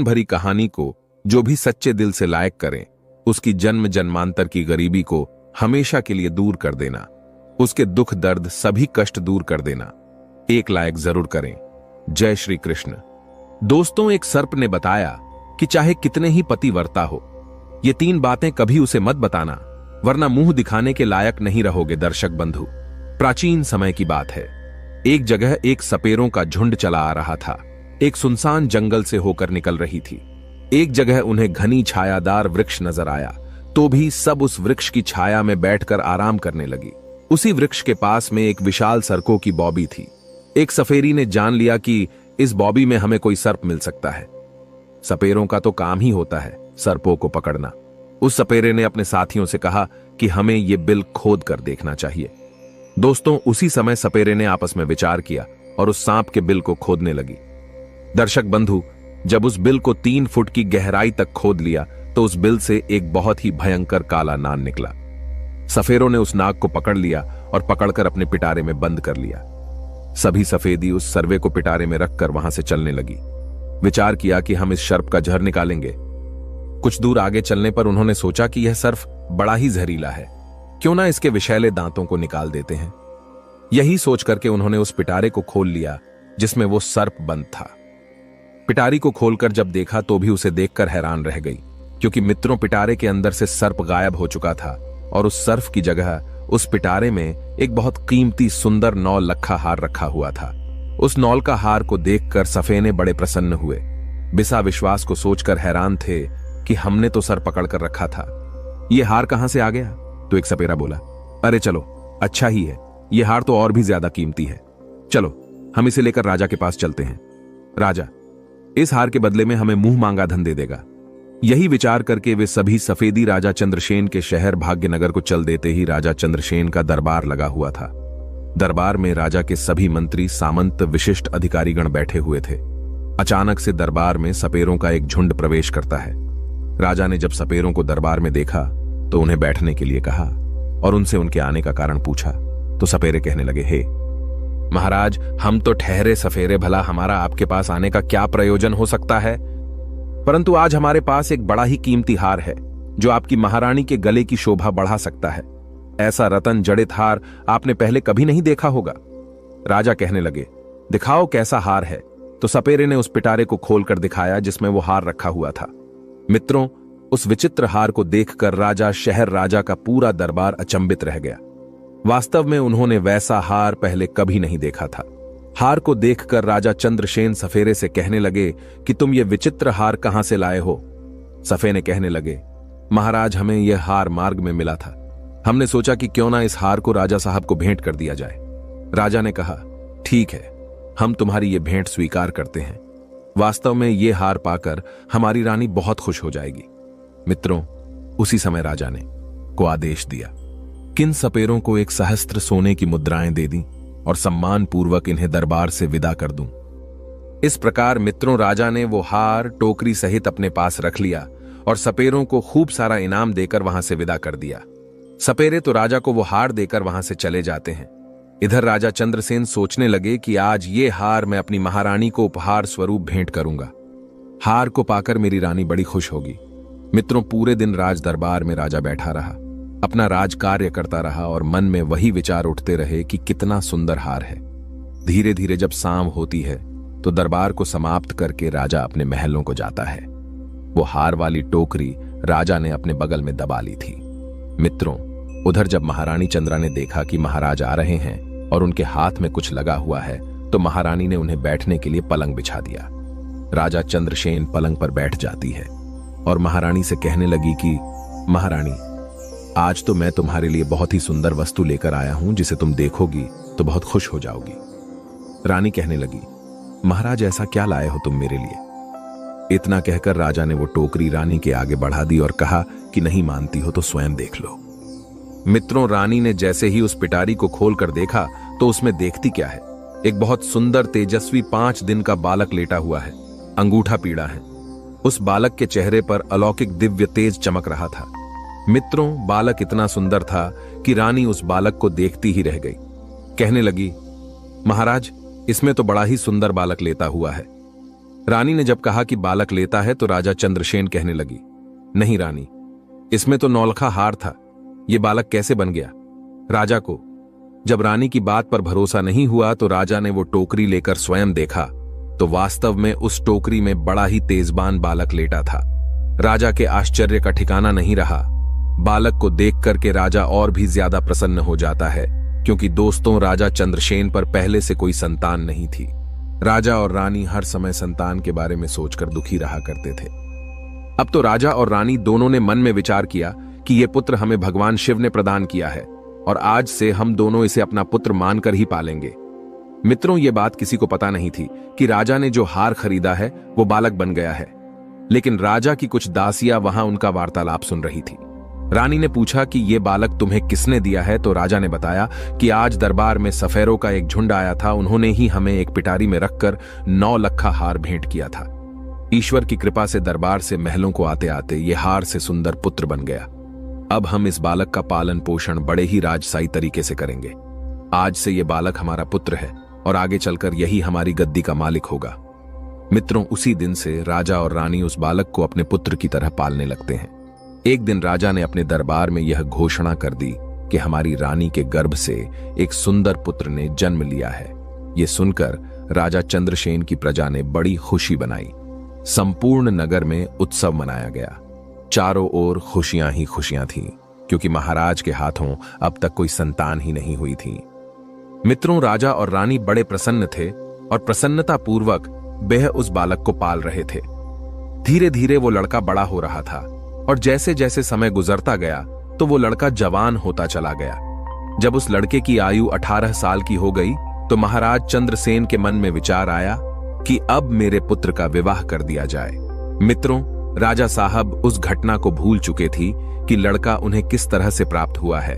भरी कहानी को जो भी सच्चे दिल से लायक करें, उसकी जन्म जन्मांतर की गरीबी को हमेशा के लिए दूर कर देना, उसके दुख दर्द सभी कष्ट दूर कर देना, एक लायक जरूर करें। जय श्री कृष्ण। दोस्तों, एक सर्प ने बताया कि चाहे कितने ही पतिव्रता हो, ये 3 बातें कभी उसे मत बताना, वरना मुंह दिखाने के लायक नहीं रहोगे। दर्शक बंधु, प्राचीन समय की बात है। एक जगह एक सपेरों का झुंड चला आ रहा था। एक सुनसान जंगल से होकर निकल रही थी। एक जगह उन्हें घनी छायादार वृक्ष नजर आया, तो भी सब उस वृक्ष की छाया में बैठकर आराम करने लगी। उसी वृक्ष के पास में एक विशाल सर्पों की बॉबी थी। एक सफेरी ने जान लिया कि इस बॉबी में हमें कोई सर्प मिल सकता है। सपेरों का तो काम ही होता है सर्पों को पकड़ना। उस सपेरे ने अपने साथियों से कहा कि हमें यह बिल खोद कर देखना चाहिए। दोस्तों, उसी समय सपेरे ने आपस में विचार किया और उस सांप के बिल को खोदने लगी। दर्शक बंधु, जब उस बिल को 3 फुट की गहराई तक खोद लिया तो उस बिल से एक बहुत ही भयंकर काला नाग निकला। सफेरों ने उस नाग को पकड़ लिया और पकड़कर अपने पिटारे में बंद कर लिया। सभी सफेदी उस सर्वे को पिटारे में रखकर वहां से चलने लगी। विचार किया कि हम इस सर्प का जहर निकालेंगे। कुछ दूर आगे चलने पर उन्होंने सोचा कि यह सर्प बड़ा ही जहरीला है, क्यों ना इसके विषैले दांतों को निकाल देते हैं। यही सोच करके उन्होंने उस पिटारे को खोल लिया जिसमें वो सर्प बंद था। पिटारी को खोलकर जब देखा तो भी उसे देखकर हैरान रह गई, क्योंकि मित्रों, पिटारे के अंदर से सर्प गायब हो चुका था और उस सर्प की जगह उस पिटारे में एक बहुत कीमती सुंदर 9 लखा हार रखा हुआ था। उस 9 का हार को देखकर सफेने बड़े प्रसन्न हुए। बिसा विश्वास को सोचकर हैरान थे कि हमने तो सर पकड़ कर रखा था, ये हार कहां से आ गया? तो एक सपेरा बोला, अरे चलो, अच्छा ही है, ये हार तो और भी ज्यादा कीमती है। चलो हम इसे लेकर राजा के पास चलते हैं। राजा इस हार के बदले में हमें मुंह मांगा धन दे देगा। यही विचार करके वे सभी सफेदी राजा चंद्रसेन के शहर भाग्यनगर को चल देते ही राजा चंद्रसेन का दरबार लगा हुआ था। दरबार में राजा के सभी मंत्री, सामंत, विशिष्ट अधिकारीगण बैठे हुए थे। अचानक से दरबार में सपेरों का एक झुंड प्रवेश करता है। राजा ने जब सपेरों को दरबार में देखा तो उन्हें बैठने के लिए कहा और उनसे उनके आने का कारण पूछा। तो सपेरे कहने लगे, हे महाराज, हम तो ठहरे सफेरे, भला हमारा आपके पास आने का क्या प्रयोजन हो सकता है? परंतु आज हमारे पास एक बड़ा ही कीमती हार है जो आपकी महारानी के गले की शोभा बढ़ा सकता है। ऐसा रतन जड़ित हार आपने पहले कभी नहीं देखा होगा। राजा कहने लगे, दिखाओ कैसा हार है। तो सपेरे ने उस पिटारे को खोलकर दिखाया जिसमें वो हार रखा हुआ था। मित्रों, उस विचित्र हार को देखकर राजा, शहर राजा का पूरा दरबार अचंभित रह गया। वास्तव में उन्होंने वैसा हार पहले कभी नहीं देखा था। हार को देखकर राजा चंद्रसेन सफेरे से कहने लगे कि तुम ये विचित्र हार कहां से लाए हो? सफेने कहने लगे, महाराज, हमें यह हार मार्ग में मिला था। हमने सोचा कि क्यों ना इस हार को राजा साहब को भेंट कर दिया जाए। राजा ने कहा, ठीक है, हम तुम्हारी ये भेंट स्वीकार करते हैं। वास्तव में ये हार पाकर हमारी रानी बहुत खुश हो जाएगी। मित्रों, उसी समय राजा ने को आदेश दिया, किन सपेरों को 1 सहस्त्र सोने की मुद्राएं दे दी और सम्मान पूर्वक इन्हें दरबार से विदा कर दूं। इस प्रकार मित्रों, राजा ने वो हार टोकरी सहित अपने पास रख लिया और सपेरों को खूब सारा इनाम देकर वहां से विदा कर दिया। सपेरे तो राजा को वो हार देकर वहां से चले जाते हैं। इधर राजा चंद्रसेन सोचने लगे कि आज ये हार मैं अपनी महारानी को उपहार स्वरूप भेंट करूंगा। हार को पाकर मेरी रानी बड़ी खुश होगी। मित्रों, पूरे दिन राज दरबार में राजा बैठा रहा, अपना राज कार्य करता रहा और मन में वही विचार उठते रहे कि कितना सुंदर हार है। धीरे धीरे जब शाम होती है तो दरबार को समाप्त करके राजा अपने महलों को जाता है। वो हार वाली टोकरी राजा ने अपने बगल में दबा ली थी। मित्रों, उधर जब महारानी चंद्रा ने देखा कि महाराज आ रहे हैं और उनके हाथ में कुछ लगा हुआ है, तो महारानी ने उन्हें बैठने के लिए पलंग बिछा दिया। राजा चंद्रसेन पलंग पर बैठ जाती है और महारानी से कहने लगी कि महारानी, आज तो मैं तुम्हारे लिए बहुत ही सुंदर वस्तु लेकर आया हूं जिसे तुम देखोगी तो बहुत खुश हो जाओगी। रानी कहने लगी, महाराज, ऐसा क्या लाए हो तुम मेरे लिए? इतना कहकर राजा ने वो टोकरी रानी के आगे बढ़ा दी और कहा कि नहीं मानती हो तो स्वयं देख लो। मित्रों, रानी ने जैसे ही उस पिटारी को खोलकर देखा तो उसमें देखती क्या है, एक बहुत सुंदर तेजस्वी 5 दिन का बालक लेटा हुआ है, अंगूठा पीड़ा है। उस बालक के चेहरे पर अलौकिक दिव्य तेज चमक रहा था। मित्रों, बालक इतना सुंदर था कि रानी उस बालक को देखती ही रह गई। कहने लगी, महाराज, इसमें तो बड़ा ही सुंदर बालक लेता हुआ है। रानी ने जब कहा कि बालक लेता है तो राजा चंद्रसेन कहने लगी, नहीं रानी, इसमें तो नौलखा हार था, ये बालक कैसे बन गया? राजा को जब रानी की बात पर भरोसा नहीं हुआ तो राजा ने वो टोकरी लेकर स्वयं देखा तो वास्तव में उस टोकरी में बड़ा ही तेजबान बालक लेटा था। राजा के आश्चर्य का ठिकाना नहीं रहा। बालक को देख करके राजा और भी ज्यादा प्रसन्न हो जाता है, क्योंकि दोस्तों राजा चंद्रसेन पर पहले से कोई संतान नहीं थी। राजा और रानी हर समय संतान के बारे में सोचकर दुखी रहा करते थे। अब तो राजा और रानी दोनों ने मन में विचार किया कि यह पुत्र हमें भगवान शिव ने प्रदान किया है और आज से हम दोनों इसे अपना पुत्र मानकर ही पालेंगे। मित्रों, ये बात किसी को पता नहीं थी कि राजा ने जो हार खरीदा है वो बालक बन गया है। लेकिन राजा की कुछ दासियां वहां उनका वार्तालाप सुन रही थी। रानी ने पूछा कि ये बालक तुम्हें किसने दिया है? तो राजा ने बताया कि आज दरबार में सफेरों का एक झुंड आया था, उन्होंने ही हमें एक पिटारी में रखकर 9 लखा हार भेंट किया था। ईश्वर की कृपा से दरबार से महलों को आते आते ये हार से सुंदर पुत्र बन गया। अब हम इस बालक का पालन पोषण बड़े ही राजशाही तरीके से करेंगे। आज से ये बालक हमारा पुत्र है और आगे चलकर यही हमारी गद्दी का मालिक होगा। मित्रों, उसी दिन से राजा और रानी उस बालक को अपने पुत्र की तरह पालने लगते हैं। एक दिन राजा ने अपने दरबार में यह घोषणा कर दी कि हमारी रानी के गर्भ से एक सुंदर पुत्र ने जन्म लिया है। यह सुनकर राजा चंद्रसेन की प्रजा ने बड़ी खुशी बनाई। संपूर्ण नगर में उत्सव मनाया गया। चारों ओर खुशियां ही खुशियां थीं, क्योंकि महाराज के हाथों अब तक कोई संतान ही नहीं हुई थी। मित्रों, राजा और रानी बड़े प्रसन्न थे और प्रसन्नता पूर्वक वह उस बालक को पाल रहे थे। धीरे धीरे वो लड़का बड़ा हो रहा था और जैसे जैसे समय गुजरता गया तो वो लड़का जवान होता चला गया। जब उस लड़के की आयु 18 साल की हो गई तो महाराज चंद्रसेन के मन में विचार आया कि अब मेरे पुत्र का विवाह कर दिया जाए। मित्रों, राजा साहब उस घटना को भूल चुके थी कि लड़का उन्हें किस तरह से प्राप्त हुआ है।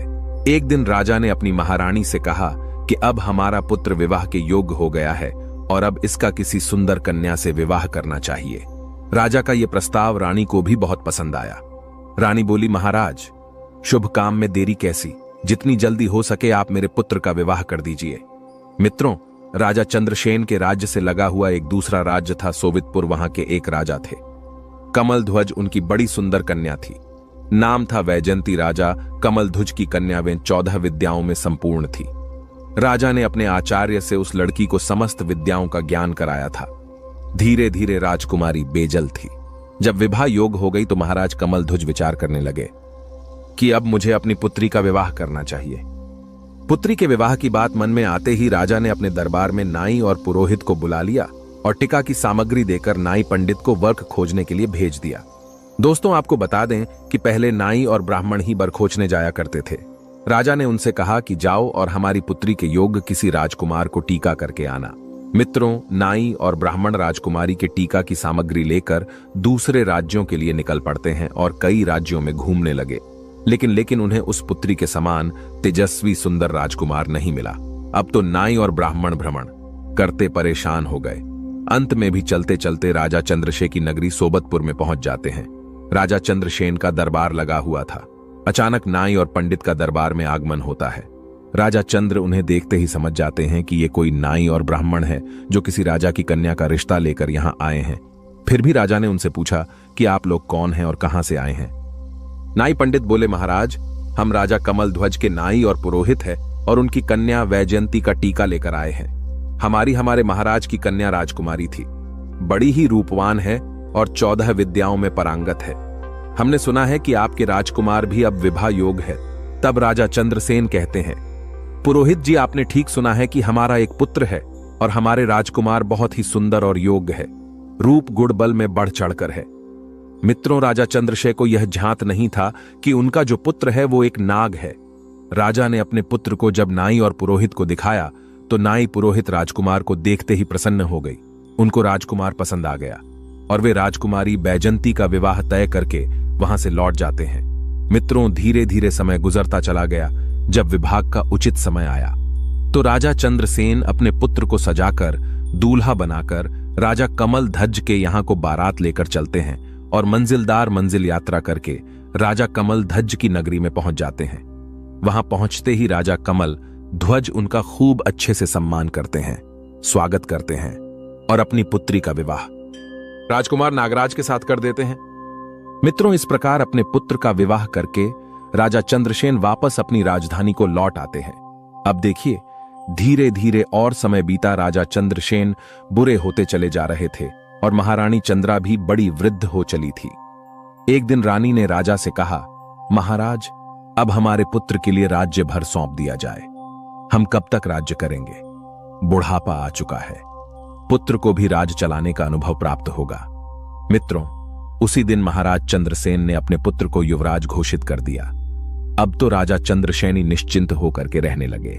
एक दिन राजा ने अपनी महारानी से कहा कि अब हमारा पुत्र विवाह के योग्य हो गया है और अब इसका किसी सुंदर कन्या से विवाह करना चाहिए। राजा का यह प्रस्ताव रानी को भी बहुत पसंद आया। रानी बोली, महाराज, शुभ काम में देरी कैसी, जितनी जल्दी हो सके आप मेरे पुत्र का विवाह कर दीजिए। मित्रों, राजा चंद्रसेन के राज्य से लगा हुआ एक दूसरा राज्य था सोवितपुर। वहां के एक राजा थे, कमल ध्वज उनकी बड़ी सुंदर कन्या थी। नाम था वैजयंती। राजा कमल ध्वज की कन्या वे 14 विद्याओं में संपूर्ण थी। राजा ने अपने आचार्य से उस लड़की को समस्त विद्याओं का ज्ञान कराया था। धीरे धीरे राजकुमारी बेजल थी। जब विवाह योग हो गई तो महाराज कमल ध्वज विचार करने लगे कि अब मुझे अपनी पुत्री का विवाह करना चाहिए। पुत्री के विवाह की बात मन में आते ही राजा ने अपने दरबार में नाई और पुरोहित को बुला लिया और टीका की सामग्री देकर नाई पंडित को वर खोजने के लिए भेज दिया। दोस्तों, आपको बता दें कि पहले नाई और ब्राह्मण ही वर खोजने जाया करते थे। राजा ने उनसे कहा कि जाओ और हमारी पुत्री के योग्य किसी राजकुमार को टीका करके आना। मित्रों, नाई और ब्राह्मण राजकुमारी के टीका की सामग्री लेकर दूसरे राज्यों के लिए निकल पड़ते हैं और कई राज्यों में घूमने लगे। लेकिन उन्हें उस पुत्री के समान तेजस्वी सुंदर राजकुमार नहीं मिला। अब तो नाई और ब्राह्मण भ्रमण करते परेशान हो गए। अंत में भी चलते चलते राजा चंद्रसेन की नगरी सोबतपुर में पहुंच जाते हैं। राजा चंद्रसेन का दरबार लगा हुआ था। अचानक नाई और पंडित का दरबार में आगमन होता है। राजा चंद्र उन्हें देखते ही समझ जाते हैं कि ये कोई नाई और ब्राह्मण है जो किसी राजा की कन्या का रिश्ता लेकर यहां आए हैं। फिर भी राजा ने उनसे पूछा कि आप लोग कौन हैं और कहां से आए हैं। नाई पंडित बोले, महाराज, हम राजा कमल ध्वज के नाई और पुरोहित हैं और उनकी कन्या वैजयंती का टीका लेकर आए हैं। हमारे महाराज की कन्या राजकुमारी थी, बड़ी ही रूपवान है और 14 विद्याओं में पारंगत है। हमने सुना है कि आपके राजकुमार भी अब विवाह योग है। तब राजा चंद्रसेन कहते हैं, पुरोहित जी, आपने ठीक सुना है कि हमारा एक पुत्र है और हमारे राजकुमार बहुत ही सुंदर और योग्य है, रूप गुण बल में बढ़ चढ़कर है। मित्रों, राजा चंद्रसेन को यह झांत नहीं था कि उनका जो पुत्र है वो एक नाग है। राजा ने अपने पुत्र को जब नाई और पुरोहित को दिखाया तो नाई पुरोहित राजकुमार को देखते ही प्रसन्न हो गई। उनको राजकुमार पसंद आ गया और वे राजकुमारी वैजयंती का विवाह तय करके वहां से लौट जाते हैं। मित्रों, धीरे धीरे समय गुजरता चला गया। जब विवाह का उचित समय आया तो राजा चंद्रसेन अपने पुत्र को सजाकर दूल्हा बनाकर राजा कमल ध्वज के यहां को बारात लेकर चलते हैं और मंजिलदार मंजिल यात्रा करके राजा कमल ध्वज की नगरी में पहुंच जाते हैं। वहां पहुंचते ही राजा कमल ध्वज उनका खूब अच्छे से सम्मान करते हैं, स्वागत करते हैं और अपनी पुत्री का विवाह राजकुमार नागराज के साथ कर देते हैं। मित्रों, इस प्रकार अपने पुत्र का विवाह करके राजा चंद्रसेन वापस अपनी राजधानी को लौट आते हैं। अब देखिए, धीरे धीरे और समय बीता, राजा चंद्रसेन बुरे होते चले जा रहे थे और महारानी चंद्रा भी बड़ी वृद्ध हो चली थी। एक दिन रानी ने राजा से कहा, महाराज, अब हमारे पुत्र के लिए राज्य भर सौंप दिया जाए। हम कब तक राज्य करेंगे? बुढ़ापा आ चुका है। पुत्र को भी राज चलाने का अनुभव प्राप्त होगा। मित्रों, उसी दिन महाराज चंद्रसेन ने अपने पुत्र को युवराज घोषित कर दिया। अब तो राजा चंद्रसेनी निश्चिंत होकर के रहने लगे।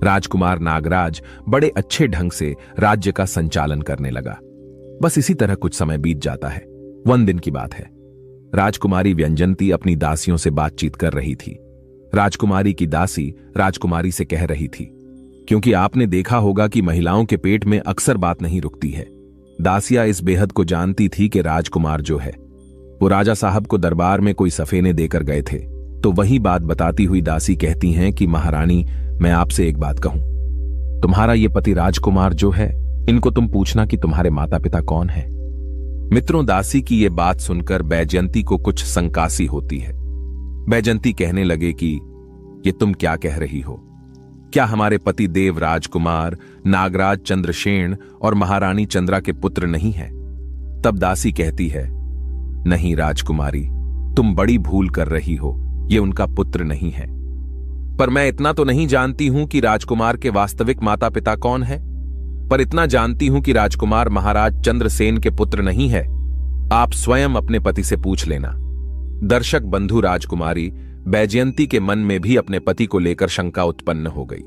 राजकुमार नागराज बड़े अच्छे ढंग से राज्य का संचालन करने लगा। बस इसी तरह कुछ समय बीत जाता है। वन दिन की बात है। राजकुमारी व्यंजनती अपनी दासियों से बातचीत कर रही थी। राजकुमारी की दासी राजकुमारी से कह रही थी, क्योंकि आपने देखा होगा कि महिलाओं के पेट में अक्सर बात नहीं रुकती है। दासिया इस बेहद को जानती थी कि राजकुमार जो है वो राजा साहब को दरबार में कोई सफेने देकर गए थे। तो वही बात बताती हुई दासी कहती हैं कि महारानी, मैं आपसे एक बात कहूं, तुम्हारा ये पति राजकुमार जो है, इनको तुम पूछना कि तुम्हारे माता पिता कौन है। मित्रों, दासी की ये बात सुनकर बैजयंती को कुछ संकासी होती है। बैजयंती कहने लगे कि ये तुम क्या कह रही हो? क्या हमारे पति देव राजकुमार नागराज चंद्रसेन और महारानी चंद्रा के पुत्र नहीं हैं? तब दासी कहती है, नहीं राजकुमारी, तुम बड़ी भूल कर रही हो, ये उनका पुत्र नहीं है। पर मैं इतना तो नहीं जानती हूं कि राजकुमार के वास्तविक माता पिता कौन है, पर इतना जानती हूं कि राजकुमार महाराज चंद्रसेन के पुत्र नहीं है। आप स्वयं अपने पति से पूछ लेना। दर्शक बंधु, राजकुमारी बैजयंती के मन में भी अपने पति को लेकर शंका उत्पन्न हो गई।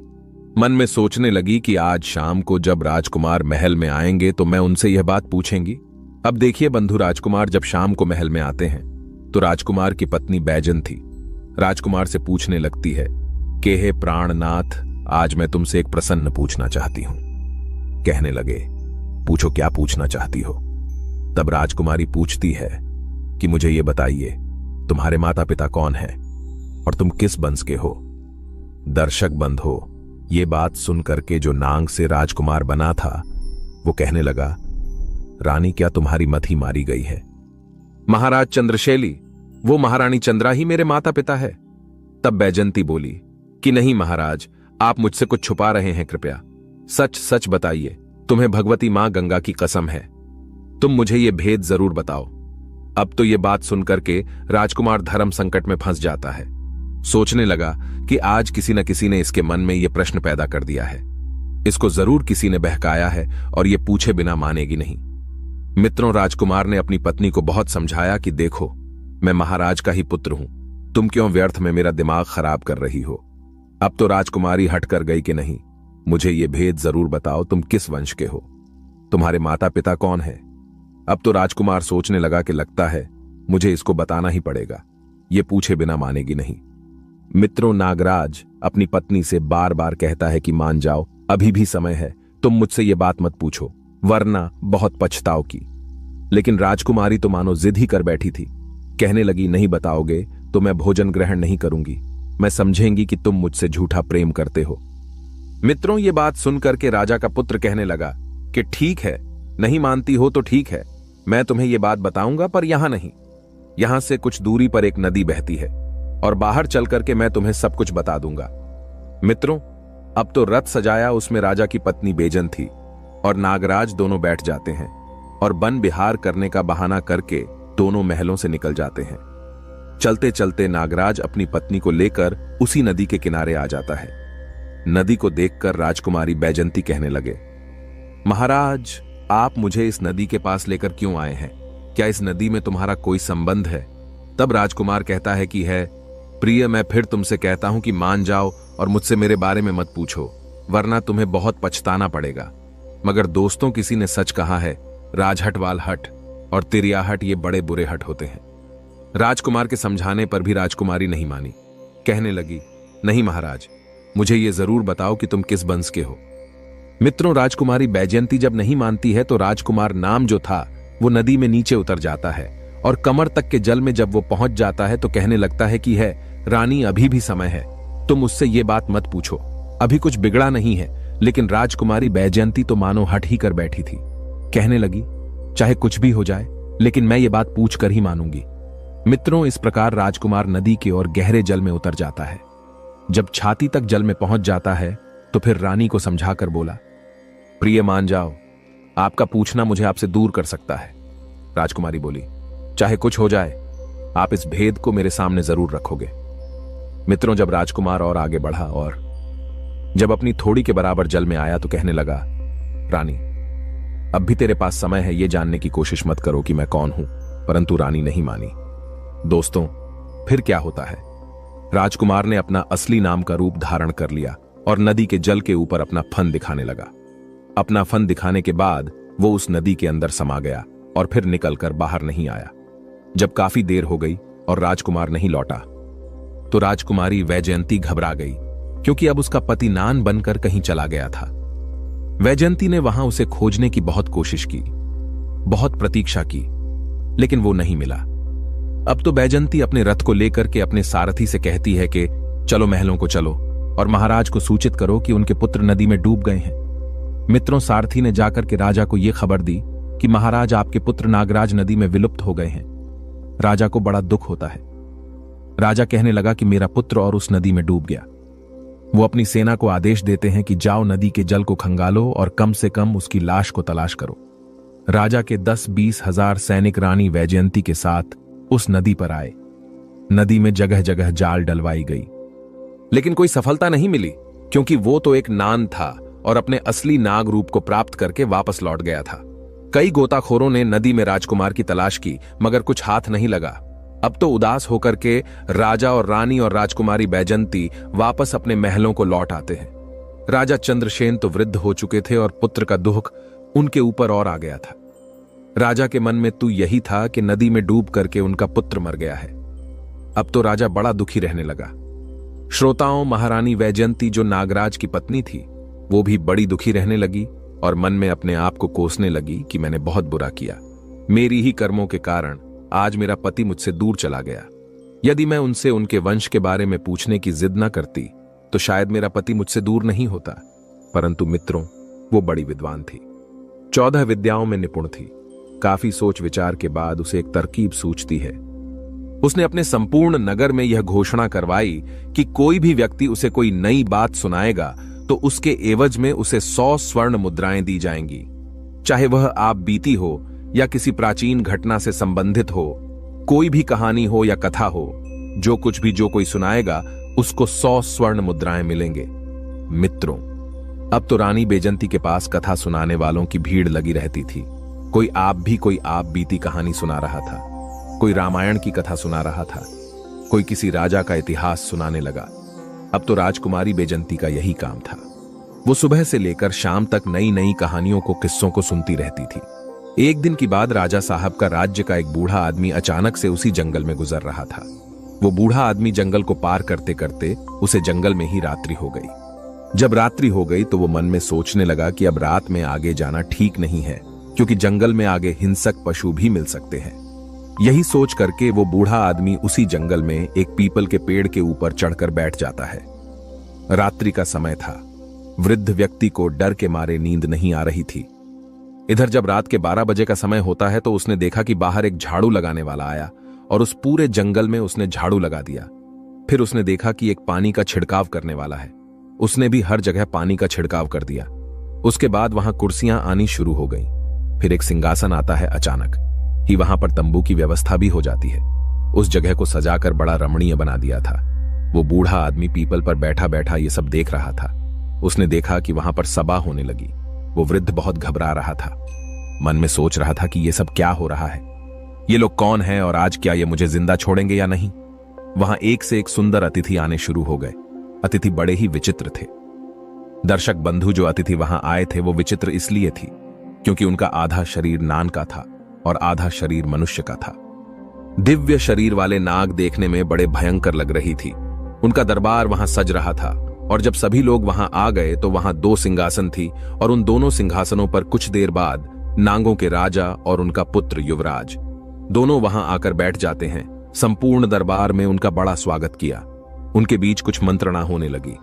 मन में सोचने लगी कि आज शाम को जब राजकुमार महल में आएंगे तो मैं उनसे यह बात पूछेंगी। अब देखिए बंधु, राजकुमार जब शाम को महल में आते हैं तो राजकुमार की पत्नी बैजयंती राजकुमार से पूछने लगती है कि हे प्राणनाथ, आज मैं तुमसे एक प्रश्न पूछना चाहती हूं। कहने लगे, पूछो, क्या पूछना चाहती हो? तब राजकुमारी पूछती है कि मुझे यह बताइए, तुम्हारे माता पिता कौन हैं और तुम किस वंश के हो? दर्शक बंधो, ये बात सुन करके जो नांग से राजकुमार बना था वो कहने लगा, रानी, क्या तुम्हारी मत ही मारी गई है? महाराज चंद्रशैली, वो महारानी चंद्रा ही मेरे माता पिता है। तब बैजयंती बोली कि नहीं महाराज, आप मुझसे कुछ छुपा रहे हैं, कृपया सच सच बताइए। तुम्हें भगवती मां गंगा की कसम है, तुम मुझे ये भेद जरूर बताओ। अब तो ये बात सुनकर के राजकुमार धर्म संकट में फंस जाता है। सोचने लगा कि आज किसी न किसी ने इसके मन में यह प्रश्न पैदा कर दिया है, इसको जरूर किसी ने बहकाया है और ये पूछे बिना मानेगी नहीं। मित्रों, राजकुमार ने अपनी पत्नी को बहुत समझाया कि देखो, मैं महाराज का ही पुत्र हूं, तुम क्यों व्यर्थ में मेरा दिमाग खराब कर रही हो। अब तो राजकुमारी हट कर गई कि नहीं, मुझे ये भेद जरूर बताओ, तुम किस वंश के हो, तुम्हारे माता पिता कौन है। अब तो राजकुमार सोचने लगा कि लगता है मुझे इसको बताना ही पड़ेगा, ये पूछे बिना मानेगी नहीं। मित्रों, नागराज अपनी पत्नी से बार बार कहता है कि मान जाओ, अभी भी समय है, तुम मुझसे ये बात मत पूछो, वरना बहुत पछताओगी। लेकिन राजकुमारी तो मानो जिद ही कर बैठी थी। कहने लगी, नहीं बताओगे तो मैं भोजन ग्रहण नहीं करूंगी, मैं समझेंगी कि तुम मुझसे झूठा प्रेम करते हो। मित्रों, ये बात सुनकर के राजा का पुत्र कहने लगा कि ठीक है, नहीं मानती हो तो ठीक है, मैं तुम्हें ये बात बताऊंगा, पर यहां नहीं, यहां से कुछ दूरी पर एक नदी बहती है और बाहर चल करके मैं तुम्हें सब कुछ बता दूंगा। मित्रों, अब तो रथ सजाया उसमें राजा की पत्नी बेजन थी और नागराज दोनों बैठ जाते हैं और वन विहार करने का बहाना करके दोनों महलों से निकल जाते हैं। चलते चलते नागराज अपनी पत्नी को लेकर उसी नदी के किनारे आ जाता है। नदी को देखकर राजकुमारी बैजंती कहने लगे, महाराज, आप मुझे इस नदी के पास लेकर क्यों आए हैं? क्या इस नदी में तुम्हारा कोई संबंध है? तब राजकुमार कहता है कि है प्रिय, मैं फिर तुमसे कहता हूं कि मान जाओ और मुझसे मेरे बारे में मत पूछो, वरना तुम्हें बहुत पछताना पड़ेगा। मगर दोस्तों, किसी ने सच कहा है, राजहट वाल हट और तिरियाहट ये बड़े बुरे हट होते हैं। राजकुमार के समझाने पर भी राजकुमारी नहीं मानी। कहने लगी, नहीं महाराज, मुझे ये जरूर बताओ कि तुम किस वंश के हो। मित्रों, राजकुमारी बैजयंती जब नहीं मानती है तो राजकुमार नाम जो था वो नदी में नीचे उतर जाता है और कमर तक के जल में जब वो पहुंच जाता है तो कहने लगता है कि है रानी, अभी भी समय है, तुम मुझसे ये बात मत पूछो, अभी कुछ बिगड़ा नहीं है। लेकिन राजकुमारी बैजयंती तो मानो हट ही कर बैठी थी। कहने लगी, चाहे कुछ भी हो जाए, लेकिन मैं ये बात पूछ कर ही मानूंगी। मित्रों, इस प्रकार राजकुमार नदी की ओर गहरे जल में उतर जाता है। जब छाती तक जल में पहुंच जाता है तो फिर रानी को समझाकर बोला, प्रिय मान जाओ, आपका पूछना मुझे आपसे दूर कर सकता है। राजकुमारी बोली, चाहे कुछ हो जाए, आप इस भेद को मेरे सामने जरूर रखोगे। मित्रों, जब राजकुमार और आगे बढ़ा और जब अपनी थोड़ी के बराबर जल में आया तो कहने लगा, रानी, अब भी तेरे पास समय है ये जानने की कोशिश मत करो कि मैं कौन हूं। परंतु रानी नहीं मानी। दोस्तों, फिर क्या होता है? राजकुमार ने अपना असली नाम का रूप धारण कर लिया और नदी के जल के ऊपर अपना फन दिखाने लगा। अपना फन दिखाने के बाद वो उस नदी के अंदर समा गया और फिर निकलकर बाहर नहीं आया। जब काफी देर हो गई और राजकुमार नहीं लौटा तो राजकुमारी वैजयंती घबरा गई, क्योंकि अब उसका पति नान बनकर कहीं चला गया था। वैजयंती ने वहां उसे खोजने की बहुत कोशिश की, बहुत प्रतीक्षा की, लेकिन वो नहीं मिला। अब तो वैजयंती अपने रथ को लेकर के अपने सारथी से कहती है कि चलो महलों को चलो और महाराज को सूचित करो कि उनके पुत्र नदी में डूब गए हैं। मित्रों, सारथी ने जाकर के राजा को यह खबर दी कि महाराज, आपके पुत्र नागराज नदी में विलुप्त हो गए हैं। राजा को बड़ा दुख होता है। राजा कहने लगा कि मेरा पुत्र और उस नदी में डूब गया। वो अपनी सेना को आदेश देते हैं कि जाओ नदी के जल को खंगालो और कम से कम उसकी लाश को तलाश करो। राजा के 10-20 हजार सैनिक रानी वैजयंती के साथ उस नदी पर आए। नदी में जगह जगह जाल डलवाई गई, लेकिन कोई सफलता नहीं मिली, क्योंकि वो तो एक नान था और अपने असली नाग रूप को प्राप्त करके वापस लौट गया था। कई गोताखोरों ने नदी में राजकुमार की तलाश की, मगर कुछ हाथ नहीं लगा। अब तो उदास होकर के राजा और रानी और राजकुमारी वैजयंती वापस अपने महलों को लौट आते हैं। राजा चंद्रसेन तो वृद्ध हो चुके थे और पुत्र का दुख उनके ऊपर और आ गया था। राजा के मन में तो यही था कि नदी में डूब करके उनका पुत्र मर गया है। अब तो राजा बड़ा दुखी रहने लगा। श्रोताओं, महारानी वैजयंती जो नागराज की पत्नी थी, वो भी बड़ी दुखी रहने लगी और मन में अपने आप को कोसने लगी कि मैंने बहुत बुरा किया। मेरी ही कर्मों के कारण आज मेरा पति मुझसे दूर चला गया। यदि मैं उनसे उनके वंश के बारे में पूछने की जिद न करती तो शायद मेरा पति मुझसे दूर नहीं होता। परंतु मित्रों, वो बड़ी विद्वान थी, 14 विद्याओं में निपुण थी। काफी सोच विचार के बाद उसे एक तरकीब सूझती है। उसने अपने संपूर्ण नगर में यह घोषणा करवाई कि कोई भी व्यक्ति उसे कोई नई बात सुनाएगा तो उसके एवज में उसे 100 स्वर्ण मुद्राएं दी जाएंगी, चाहे वह आप बीती हो या किसी प्राचीन घटना से संबंधित हो, कोई भी कहानी हो या कथा हो, जो कुछ भी जो कोई सुनाएगा उसको 100 स्वर्ण मुद्राएं मिलेंगे। मित्रों, अब तो रानी वैजयंती के पास कथा सुनाने वालों की भीड़ लगी रहती थी। कोई आप बीती कहानी सुना रहा था, कोई रामायण की कथा सुना रहा था, कोई किसी राजा का इतिहास सुनाने लगा। अब तो राजकुमारी वैजयंती का यही काम था। वो सुबह से लेकर शाम तक नई नई कहानियों को, किस्सों को सुनती रहती थी। एक दिन की बात, राजा साहब का राज्य का एक बूढ़ा आदमी अचानक से उसी जंगल में गुजर रहा था। वो बूढ़ा आदमी जंगल को पार करते करते उसे जंगल में ही रात्रि हो गई। जब रात्रि हो गई तो वो मन में सोचने लगा कि अब रात में आगे जाना ठीक नहीं है, क्योंकि जंगल में आगे हिंसक पशु भी मिल सकते हैं। यही सोच करके वो बूढ़ा आदमी उसी जंगल में एक पीपल के पेड़ के ऊपर चढ़कर बैठ जाता है। रात्रि का समय था। वृद्ध व्यक्ति को डर के मारे नींद नहीं आ रही थी। इधर जब रात के 12 बजे का समय होता है तो उसने देखा कि बाहर एक झाड़ू लगाने वाला आया और उस पूरे जंगल में उसने झाड़ू लगा दिया। फिर उसने देखा कि एक पानी का छिड़काव करने वाला है। उसने भी हर जगह पानी का छिड़काव कर दिया। उसके बाद वहां कुर्सियां आनी शुरू हो गईं। फिर एक सिंहासन आता है। अचानक ही वहां पर तंबू की व्यवस्था भी हो जाती है। उस जगह को सजाकर बड़ा रमणीय बना दिया था। वो बूढ़ा आदमी पीपल पर बैठा बैठा ये सब देख रहा था। उसने देखा कि वहां पर सभा होने लगी। वो वृद्ध बहुत घबरा रहा था। मन में सोच रहा था कि ये सब क्या हो रहा है, ये लोग कौन हैं और आज क्या ये मुझे जिंदा छोड़ेंगे या नहीं। वहां एक से एक सुंदर अतिथि आने शुरू हो गए। अतिथि बड़े ही विचित्र थे। दर्शक बंधु जो अतिथि वहां आए थे वो विचित्र इसलिए थी क्योंकि उनका आधा शरीर नाग का था और आधा शरीर मनुष्य का था। दिव्य शरीर वाले नाग देखने में बड़े भयंकर लग रही थी। उनका दरबार वहां सज रहा था और जब सभी लोग वहां आ गए तो वहां 2 सिंहासन थी और उन दोनों सिंहासनों पर कुछ देर बाद नागों के राजा और उनका पुत्र युवराज दोनों वहां आकर बैठ जाते हैं। संपूर्ण दरबार में उनका बड़ा स्वागत किया। उनके बीच कुछ मंत्रणा होने लगी।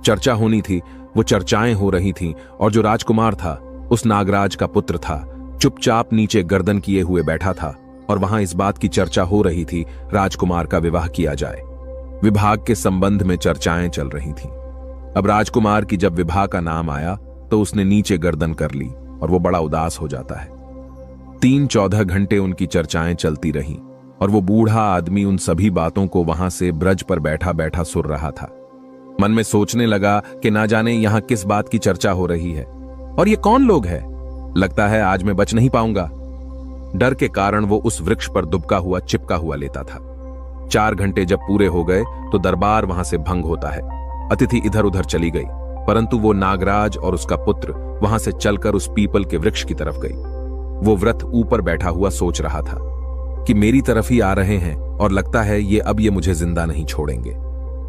चर्चा होनी थी, वो चर्चाएं हो रही थीं और जो राजकुमार था उस नागराज का पुत्र था, चुपचाप नीचे गर्दन किए हुए बैठा था और वहां इस बात की चर्चा हो रही थी राजकुमार का विवाह किया जाए। विभाग के संबंध में चर्चाएं चल रही थीं। अब राजकुमार की जब विवाह का नाम आया तो उसने नीचे गर्दन कर ली और वो बड़ा उदास हो जाता है। 3-14 घंटे उनकी चर्चाएं चलती रहीं और वो बूढ़ा आदमी उन सभी बातों को वहां से ब्रज पर बैठा बैठा सुन रहा था। मन में सोचने लगा कि ना जाने यहां किस बात की चर्चा हो रही है और ये कौन लोग हैं। लगता है आज मैं बच नहीं पाऊंगा। डर के कारण वो उस वृक्ष पर दुबका हुआ चिपका हुआ लेता था। 4 घंटे जब पूरे हो गए तो दरबार वहां से भंग होता है। अतिथि इधर उधर चली गई, परंतु वो नागराज और उसका पुत्र वहां से चलकर उस पीपल के वृक्ष की तरफ गई। वो व्रत ऊपर बैठा हुआ सोच रहा था कि मेरी तरफ ही आ रहे हैं और लगता है ये मुझे जिंदा नहीं छोड़ेंगे,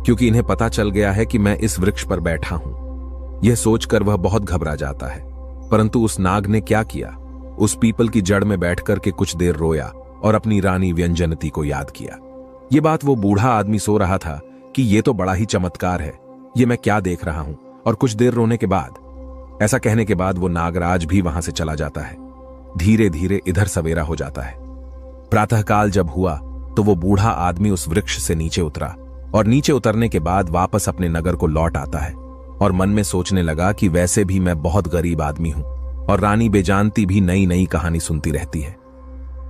क्योंकि इन्हें पता चल गया है कि मैं इस वृक्ष पर बैठा हूं। यह सोचकर वह बहुत घबरा जाता है, परंतु उस नाग ने क्या किया, उस पीपल की जड़ में बैठकर के कुछ देर रोया और अपनी रानी व्यंजनती को याद किया। ये बात वो बूढ़ा आदमी सो रहा था कि ये तो बड़ा ही चमत्कार है, ये मैं क्या देख रहा हूं। और कुछ देर रोने के बाद, ऐसा कहने के बाद वो नागराज भी वहां से चला जाता है। धीरे धीरे इधर सवेरा हो जाता है। प्रातःकाल जब हुआ तो वो बूढ़ा आदमी उस वृक्ष से नीचे उतरा और नीचे उतरने के बाद वापस अपने नगर को लौट आता है और मन में सोचने लगा कि वैसे भी मैं बहुत गरीब आदमी हूं और रानी बेजानती भी नई नई कहानी सुनती रहती है,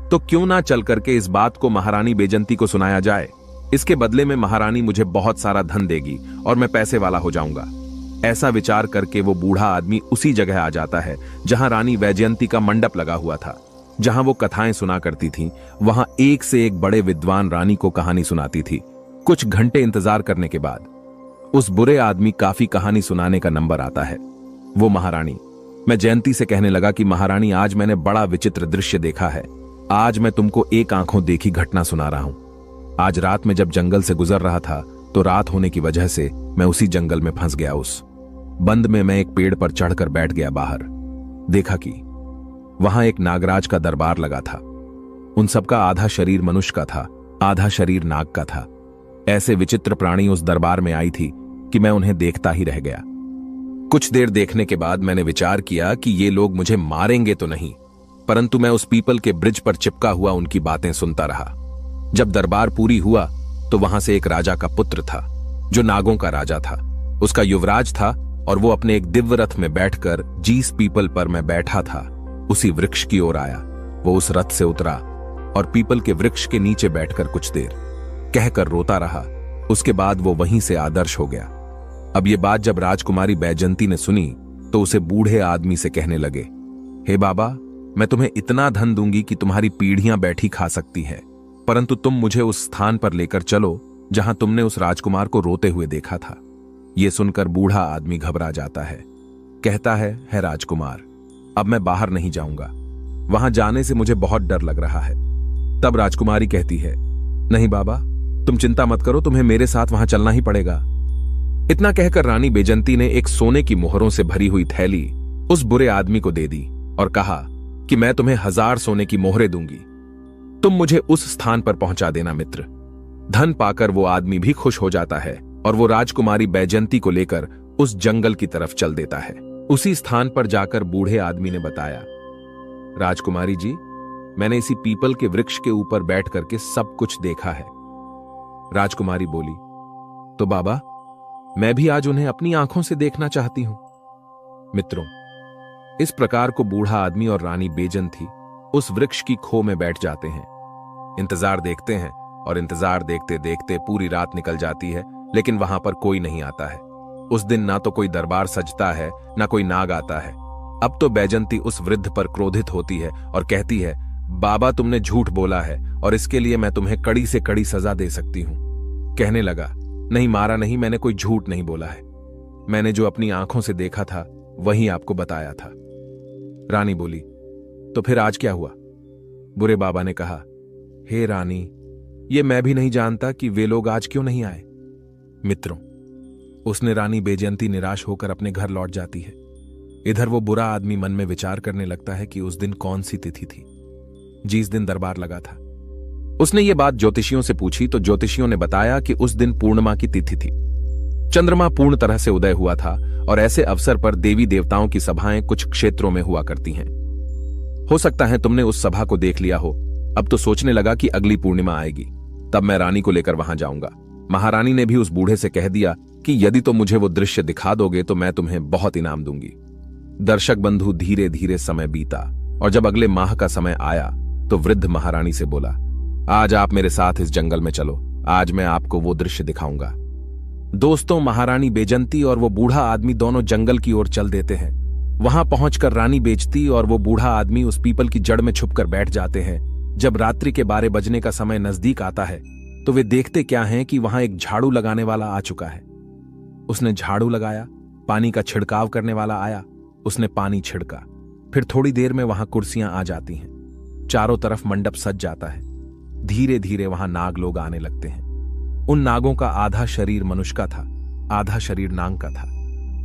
तो क्यों ना चल करके इस बात को महारानी बेजंती को सुनाया जाए। इसके बदले में महारानी मुझे बहुत सारा धन देगी और मैं पैसे वाला हो जाऊंगा। ऐसा विचार करके वो बूढ़ा आदमी उसी जगह आ जाता है जहां रानी वैजयंती का मंडप लगा हुआ था, जहां वो कथाएं सुना करती थी। वहां एक से एक बड़े विद्वान रानी को कहानी सुनाती थी। कुछ घंटे इंतजार करने के बाद उस बुरे आदमी काफी कहानी सुनाने का नंबर आता है। वो महारानी, मैं जयंती से कहने लगा कि महारानी आज मैंने बड़ा विचित्र दृश्य देखा है। आज मैं तुमको एक आंखों देखी घटना सुना रहा हूं। आज रात में जब जंगल से गुजर रहा था तो रात होने की वजह से मैं उसी जंगल में फंस गया। उस बंद में मैं एक पेड़ पर चढ़कर बैठ गया। बाहर देखा कि वहां एक नागराज का दरबार लगा था। उन सबका आधा शरीर मनुष्य का था, आधा शरीर नाग का था। ऐसे विचित्र प्राणी उस दरबार में आई थी कि मैं उन्हें देखता ही रह गया। कुछ देर देखने के बाद मैंने विचार किया कि ये लोग मुझे मारेंगे तो नहीं, परंतु मैं उस पीपल के ब्रिज पर चिपका हुआ उनकी बातें सुनता रहा। जब दरबार पूरी हुआ तो वहां से एक राजा का पुत्र था जो नागों का राजा था। उसका युवराज था और वो अपने एक दिव्य रथ में बैठकर जिस पीपल पर मैं बैठा था उसी वृक्ष की ओर आया। वो उस रथ से उतरा और पीपल के वृक्ष के नीचे बैठकर कुछ देर कहकर रोता रहा। उसके बाद वो वहीं से आदर्श हो गया। अब ये बात जब राजकुमारी बैजंती ने सुनी तो उसे बूढ़े आदमी से कहने लगे, हे बाबा, मैं तुम्हें इतना धन दूंगी कि तुम्हारी पीढ़ियां बैठी खा सकती है, परंतु तुम मुझे उस स्थान पर लेकर चलो जहां तुमने उस राजकुमार को रोते हुए देखा था। यह सुनकर बूढ़ा आदमी घबरा जाता है। कहता है राजकुमार, अब मैं बाहर नहीं जाऊंगा, वहां जाने से मुझे बहुत डर लग रहा है। तब राजकुमारी कहती है, नहीं बाबा, तुम चिंता मत करो, तुम्हें मेरे साथ वहां चलना ही पड़ेगा। इतना कहकर रानी बेजंती ने एक सोने की मोहरों से भरी हुई थैली उस बुरे आदमी को दे दी और कहा कि मैं तुम्हें 1000 सोने की मोहरें दूंगी, तुम मुझे उस स्थान पर पहुंचा देना मित्र। धन पाकर वो आदमी भी खुश हो जाता है और वो राजकुमारी बैजंती को लेकर उस जंगल की तरफ चल देता है। उसी स्थान पर जाकर बूढ़े आदमी ने बताया, राजकुमारी जी, मैंने इसी पीपल के वृक्ष के ऊपर बैठ करके सब कुछ देखा है। राजकुमारी बोली, तो बाबा, मैं भी आज उन्हें अपनी आंखों से देखना चाहती हूं। मित्रों, इस प्रकार को बूढ़ा आदमी और रानी बेजंती उस वृक्ष की खो में बैठ जाते हैं। इंतजार देखते हैं और इंतजार देखते देखते पूरी रात निकल जाती है, लेकिन वहां पर कोई नहीं आता है। उस दिन ना तो कोई दरबार सजता है, ना कोई नाग आता है। अब तो बैजंती उस वृद्ध पर क्रोधित होती है और कहती है, बाबा, तुमने झूठ बोला है और इसके लिए मैं तुम्हें कड़ी से कड़ी सजा दे सकती हूं। कहने लगा, नहीं, मारा नहीं, मैंने कोई झूठ नहीं बोला है। मैंने जो अपनी आंखों से देखा था वही आपको बताया था। रानी बोली, तो फिर आज क्या हुआ? बुरे बाबा ने कहा, हे रानी, ये मैं भी नहीं जानता कि वे लोग आज क्यों नहीं आए। मित्रों, उसने रानी बेजंती निराश होकर अपने घर लौट जाती है। इधर वो बुरा आदमी मन में विचार करने लगता है कि उस दिन कौन सी तिथि थी जिस दिन दरबार लगा था। उसने ये बात ज्योतिषियों से पूछी तो ज्योतिषियों ने बताया कि उस दिन पूर्णिमा की तिथि थी। चंद्रमा पूर्ण तरह से उदय हुआ था और ऐसे अवसर पर देवी देवताओं की सभाएं कुछ क्षेत्रों में हुआ करती हैं। हो सकता है तुमने उस सभा को देख लिया हो। अब तो सोचने लगा कि अगली पूर्णिमा आएगी, तब मैं रानी को लेकर वहां जाऊंगा। महारानी ने भी उस बूढ़े से कह दिया कि यदि तुम मुझे वो दृश्य दिखा दोगे तो मैं तुम्हें बहुत इनाम दूंगी। दर्शक बंधु, धीरे धीरे समय बीता और जब अगले माह का समय आया तो वृद्ध महारानी से बोला, आज आप मेरे साथ इस जंगल में चलो, आज मैं आपको वो दृश्य दिखाऊंगा। दोस्तों, महारानी बेजंती और वो बूढ़ा आदमी दोनों जंगल की ओर चल देते हैं। वहां पहुंचकर रानी बेजती और वो बूढ़ा आदमी उस पीपल की जड़ में छुपकर बैठ जाते हैं। जब रात्रि के 12 बजने का समय नजदीक आता है तो वे देखते क्या हैं कि वहां एक झाड़ू लगाने वाला आ चुका है। उसने झाड़ू लगाया, पानी का छिड़काव करने वाला आया, उसने पानी छिड़का। फिर थोड़ी देर में वहां कुर्सियां आ जाती हैं, चारों तरफ मंडप सज जाता है। धीरे धीरे वहां नाग लोग आने लगते हैं। उन नागों का आधा शरीर मनुष्य का था, आधा शरीर नाग का था।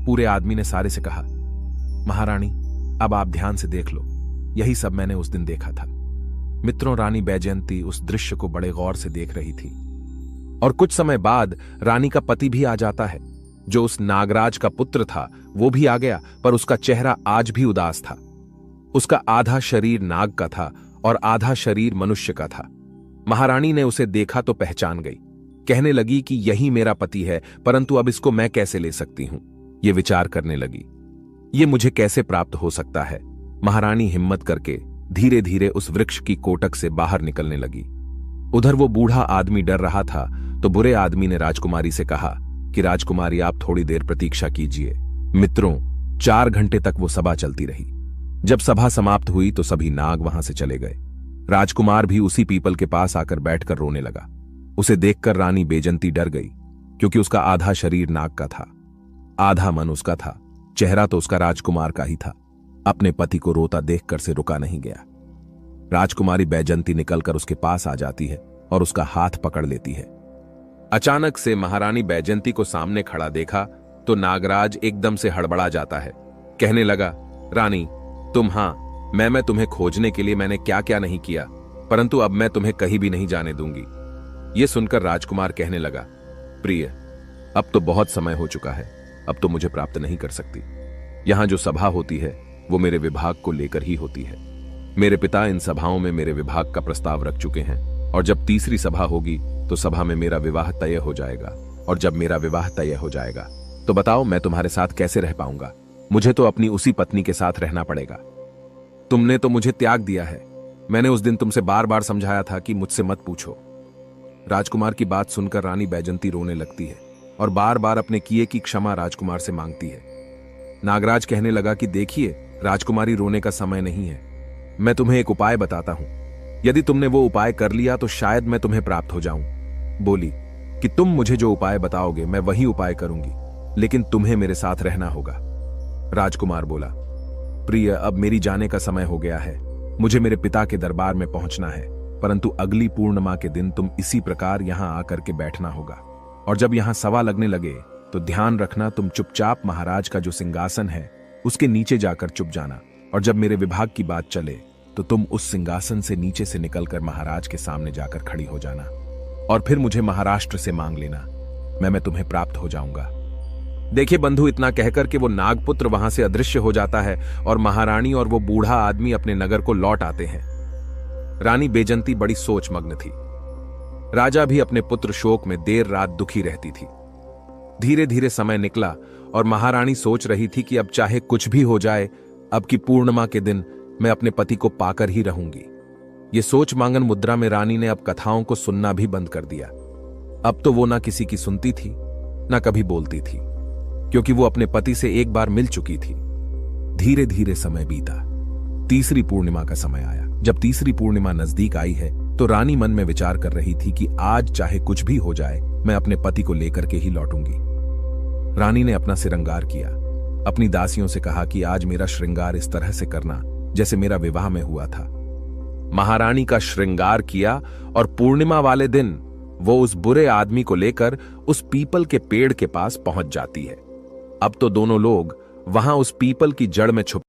पूरे आदमी ने सारे से कहा, महारानी अब आप ध्यान से देख लो, यही सब मैंने उस दिन देखा था। मित्रों, रानी बैजयंती उस दृश्य को बड़े गौर से देख रही थी और कुछ समय बाद रानी का पति भी आ जाता है। जो उस नागराज का पुत्र था वो भी आ गया, पर उसका चेहरा आज भी उदास था। उसका आधा शरीर नाग का था और आधा शरीर मनुष्य का था। महारानी ने उसे देखा तो पहचान गई, कहने लगी कि यही मेरा पति है, परंतु अब इसको मैं कैसे ले सकती हूं। ये विचार करने लगी, ये मुझे कैसे प्राप्त हो सकता है। महारानी हिम्मत करके धीरे धीरे उस वृक्ष की कोटक से बाहर निकलने लगी। उधर वो बूढ़ा आदमी डर रहा था तो बुरे आदमी ने राजकुमारी से कहा कि राजकुमारी आप थोड़ी देर प्रतीक्षा कीजिए। मित्रों, 4 घंटे तक वो सभा चलती रही। जब सभा समाप्त हुई तो सभी नाग वहां से चले गए। राजकुमार भी उसी पीपल के पास आकर बैठकर रोने लगा। उसे देखकर रानी बेजंती डर गई, क्योंकि उसका आधा शरीर नाग का था, आधा मन उसका था। चेहरा तो उसका राजकुमार का ही था। अपने पति को रोता देखकर से रुका नहीं गया। राजकुमारी बैजंती निकलकर उसके पास आ जाती है और उसका हाथ पकड़ लेती है। अचानक से महारानी बैजंती को सामने खड़ा देखा तो नागराज एकदम से हड़बड़ा जाता है। कहने लगा, रानी तुम, हाँ मैं तुम्हें खोजने के लिए मैंने क्या क्या नहीं किया, परंतु अब मैं तुम्हें कहीं भी नहीं जाने दूंगी। यह सुनकर राजकुमार कहने लगा, प्रिय अब तो बहुत समय हो चुका है, अब तो मुझे प्राप्त नहीं कर सकती। यहां जो सभा होती है वो मेरे विभाग को लेकर ही होती है। मेरे पिता इन सभाओं में मेरे विभाग का प्रस्ताव रख चुके हैं और जब तीसरी सभा होगी तो सभा में मेरा विवाह तय हो जाएगा, और जब मेरा विवाह तय हो जाएगा तो बताओ मैं तुम्हारे साथ कैसे रह पाऊंगा। मुझे तो अपनी उसी पत्नी के साथ रहना पड़ेगा। तुमने तो मुझे त्याग दिया है। मैंने उस दिन तुमसे बार बार समझाया था कि मुझसे मत पूछो। राजकुमार की बात सुनकर रानी बैजंती रोने लगती है और बार बार अपने किए की क्षमा राजकुमार से मांगती है। नागराज कहने लगा कि देखिए, राजकुमारी रोने का समय नहीं है, मैं तुम्हें एक उपाय बताता हूं। यदि तुमने वो उपाय कर लिया तो शायद मैं तुम्हें प्राप्त हो जाऊं। बोली कि तुम मुझे जो उपाय बताओगे मैं वही उपाय करूंगी, लेकिन तुम्हें मेरे साथ रहना होगा। राजकुमार बोला, प्रिय अब मेरी जाने का समय हो गया है, मुझे मेरे पिता के दरबार में पहुंचना है, परंतु अगली पूर्णिमा के दिन तुम इसी प्रकार यहां आकर के बैठना होगा, और जब यहां सवा लगने लगे तो ध्यान रखना तुम चुपचाप महाराज का जो सिंहासन है उसके नीचे जाकर चुप जाना, और जब मेरे विभाग की बात चले तो तुम उस सिंहासन से नीचे से निकलकर महाराज के सामने जाकर खड़ी हो जाना, और फिर मुझे महाराष्ट्र से मांग लेना, मैं तुम्हें प्राप्त हो जाऊंगा। देखिए बंधु, इतना कहकर के वो नागपुत्र वहां से अदृश्य हो जाता है और महारानी और वो बूढ़ा आदमी अपने नगर को लौट आते हैं। रानी बेजंती बड़ी सोचमग्न थी। राजा भी अपने पुत्र शोक में देर रात दुखी रहती थी। धीरे धीरे समय निकला और महारानी सोच रही थी कि अब चाहे कुछ भी हो जाए, अब की पूर्णिमा के दिन मैं अपने पति को पाकर ही रहूंगी। ये सोच मांगन मुद्रा में रानी ने अब कथाओं को सुनना भी बंद कर दिया। अब तो वो ना किसी की सुनती थी, ना कभी बोलती थी, क्योंकि वो अपने पति से एक बार मिल चुकी थी। धीरे धीरे समय बीता। तीसरी पूर्णिमा का समय आया। जब तीसरी पूर्णिमा नजदीक आई है तो रानी मन में विचार कर रही थी कि आज चाहे कुछ भी हो जाए, मैं अपने पति को लेकर के ही लौटूंगी। रानी ने अपना श्रृंगार किया, अपनी दासियों से कहा कि आज मेरा श्रृंगार इस तरह से करना जैसे मेरा विवाह में हुआ था। महारानी का श्रृंगार किया और पूर्णिमा वाले दिन वो उस बुरे आदमी को लेकर उस पीपल के पेड़ के पास पहुंच जाती है। अब तो दोनों लोग वहां उस पीपल की जड़ में छुप